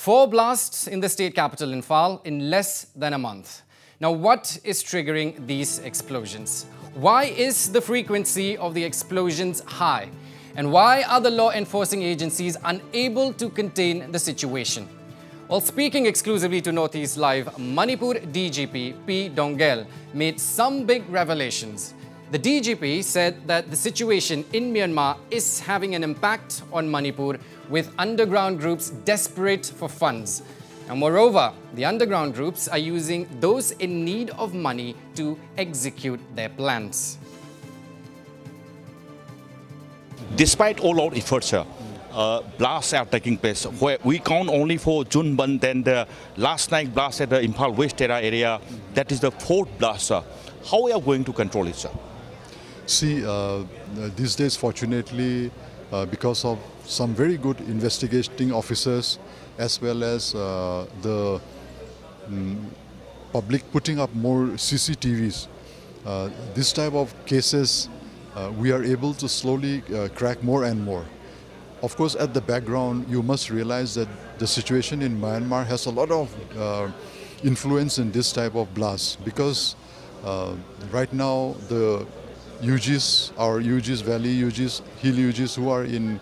4 blasts in the state capital Imphal in less than a month. Now, what is triggering these explosions? Why is the frequency of the explosions high? And why are the law enforcing agencies unable to contain the situation? While speaking exclusively to Northeast Live, Manipur DGP P Doungel made some big revelations. The DGP said that the situation in Myanmar is having an impact on Manipur, with underground groups desperate for funds. And moreover, the underground groups are using those in need of money to execute their plans. Despite all our efforts, blasts are taking place. Where we count only for June month, and the last night blast at the Imphal West area, that is the 4th blast. How we are going to control it, sir? See, these days, fortunately, because of some very good investigating officers, as well as the public putting up more CCTVs, this type of cases, we are able to slowly crack more and more. Of course, at the background, you must realize that the situation in Myanmar has a lot of influence in this type of blasts, because right now the UGs, our UGs, Valley UGs, Hill UGs who are in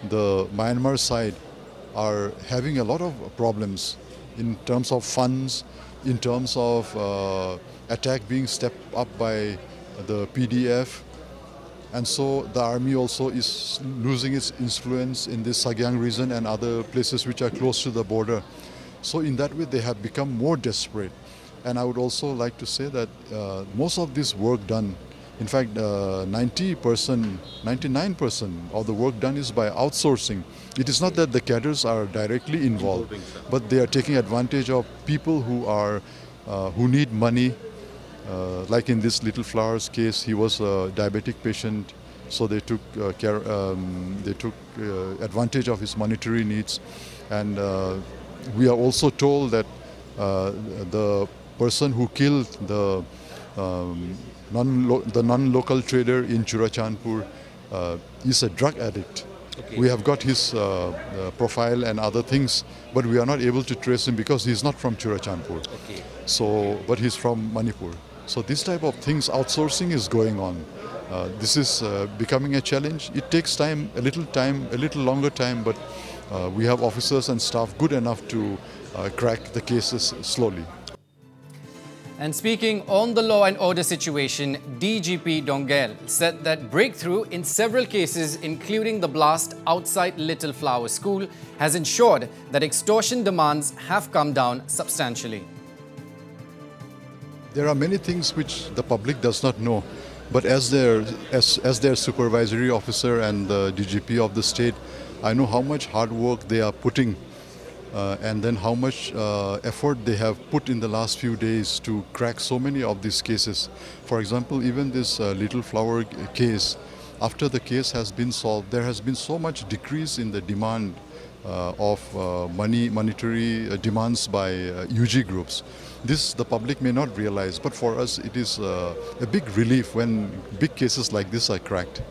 the Myanmar side are having a lot of problems in terms of funds, in terms of attack being stepped up by the PDF. And so the army also is losing its influence in this Sagyang region and other places which are close to the border. So in that way, they have become more desperate. And I would also like to say that most of this work done, in fact, 99% of the work done is by outsourcing. It is not that the cadres are directly involved, but they are taking advantage of people who are who need money. Like in this Little Flowers case, he was a diabetic patient, so they took advantage of his monetary needs. And we are also told that the person who killed the non-local trader in Churachandpur is a drug addict. Okay. We have got his profile and other things, but we are not able to trace him because he's not from Churachandpur. Okay. So, but he's from Manipur. So this type of things, outsourcing is going on. This is becoming a challenge. It takes time, a little longer time, but we have officers and staff good enough to crack the cases slowly. And speaking on the law and order situation, DGP Doungel said that breakthrough in several cases, including the blast outside Little Flower School, has ensured that extortion demands have come down substantially. There are many things which the public does not know, but as their supervisory officer and the DGP of the state, I know how much hard work they are putting and then how much effort they have put in the last few days to crack so many of these cases. For example, even this Little Flower case, after the case has been solved, there has been so much decrease in the demand of monetary demands by UG groups. This the public may not realize, but for us it is a big relief when big cases like this are cracked.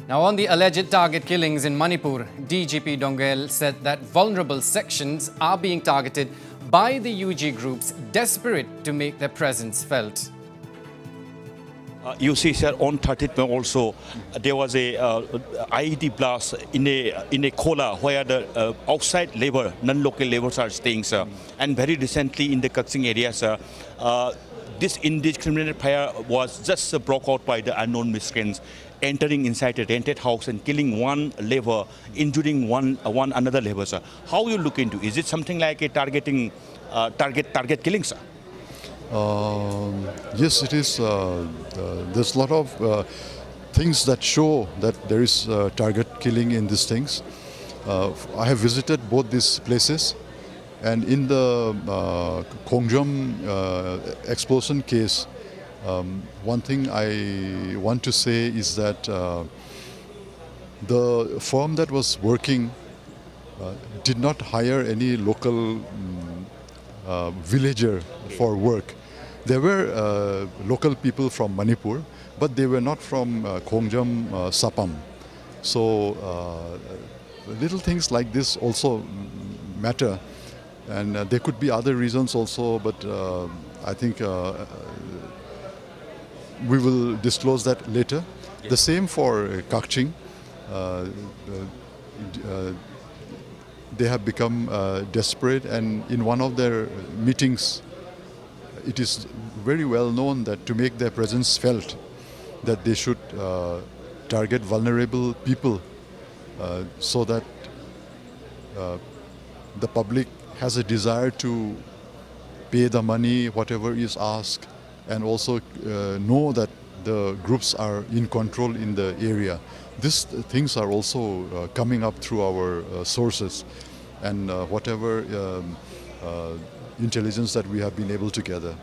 Now, on the alleged target killings in Manipur, DGP Doungel said that vulnerable sections are being targeted by the UG groups desperate to make their presence felt. You see, sir, on 30th May also, there was a IED blast in a Kola where the outside labor, non-local laborers are staying, sir. And very recently in the Kaksing area, sir, this indiscriminate fire was just broke out by the unknown miscreants, entering inside a rented house and killing one laborer, injuring one another laborer, sir. How you look into? Is it something like a target killing, sir? Yes, it is. There's a lot of things that show that there is target killing in these things. I have visited both these places, and in the Khongjom explosion case, one thing I want to say is that the firm that was working did not hire any local villager for work. There were local people from Manipur, but they were not from Khongjam Sapam. So little things like this also matter. And there could be other reasons also, but I think we will disclose that later. Yes. The same for Kakching. They have become desperate, and in one of their meetings, it is very well known that to make their presence felt, that they should target vulnerable people so that the public has a desire to pay the money, whatever is asked, and also know that the groups are in control in the area. These things are also coming up through our sources, and whatever intelligence that we have been able to gather.